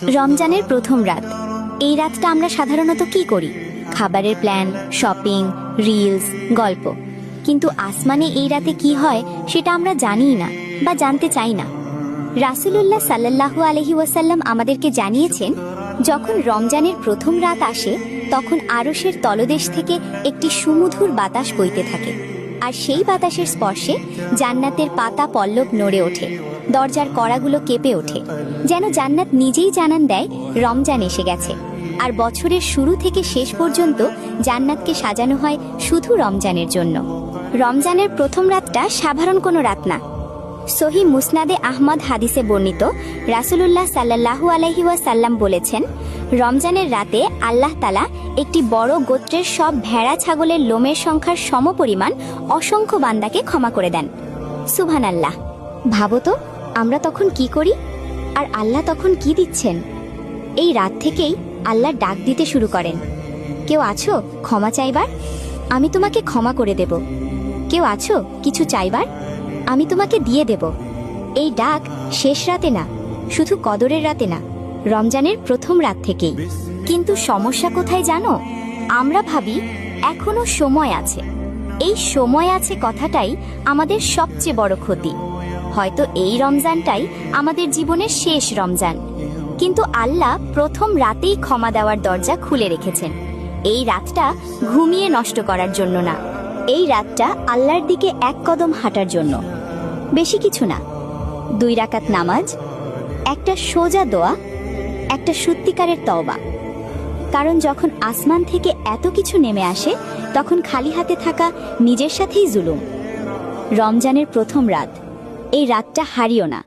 রমজানের প্রথম রাত। এই রাতটা আমরা সাধারণত কি করি? খাবারের প্ল্যান, শপিং, রিলস, গল্প। কিন্তু আসমানে এই রাতে কি হয় সেটা আমরা জানিই না বা জানতে চাই না। রাসূলুল্লাহ সাল্লাল্লাহু আলাইহি ওয়াসাল্লাম আমাদেরকে জানিয়েছেন, যখন রমজানের প্রথম রাত আসে তখন আরশের তলদেশ থেকে একটি সুমধুর বাতাস বইতে থাকে, আর সেই বাতাসের স্পর্শে জান্নাতের পাতা পল্লব নড়ে ওঠে, দরজার কড়াগুলো কেঁপে ওঠে, যেন জান্নাত নিজেই জানান দেয় রমজান এসে গেছে। আর বছরের শুরু থেকে শেষ পর্যন্ত জান্নাতকে সাজানো হয় শুধু রমজানের জন্য। রমজানের প্রথম রাতটা সাধারণ কোনো রাত না। সহিহ মুসনাদে আহমদ হাদিসে বর্ণিত, রাসূলুল্লাহ সাল্লাল্লাহু আলাইহি ওয়াসাল্লাম বলেছেন, রমজানের রাতে আল্লাহ তাআলা একটি বড় গোত্রের সব ভেড়া ছাগলের লোমের সংখ্যার সমপরিমাণ অসংখ্য বান্দাকে ক্ষমা করে দেন। সুবহানাল্লাহ। ভাবো তো, আমরা তখন কি করি আর আল্লাহ তখন কি দিচ্ছেন। এই রাত থেকেই আল্লাহ ডাক দিতে শুরু করেন, কেউ আছো ক্ষমা চাইবার? আমি তোমাকে ক্ষমা করে দেব। কেউ আছো কিছু চাইবার? আমি তোমাকে দিয়ে দেব। এই ডাক শেষ রাতে না, শুধু কদরের রাতে না, রমজানের প্রথম রাত থেকেই। কিন্তু সমস্যা কোথায় জানো? আমরা ভাবি এখনো সময় আছে। এই সময় আছে কথাটাই আমাদের সবচেয়ে বড় ক্ষতি। হয়তো এই রমজানটাই আমাদের জীবনের শেষ রমজান, কিন্তু আল্লাহ প্রথম রাতেই ক্ষমা দেওয়ার দরজা খুলে রেখেছেন। এই রাতটা ঘুমিয়ে নষ্ট করার জন্য না, এই রাতটা আল্লাহর দিকে এক কদম হাঁটার জন্য। বেশি কিছু না, 2 রাকাত নামাজ, একটা সোজা দোয়া, একটা সত্যিকারের তওবা। কারণ যখন আসমান থেকে এত কিছু নেমে আসে তখন খালি হাতে থাকা নিজের সাথেই জুলুম। রমজানের প্রথম রাত, এই রাতটা হারিও না।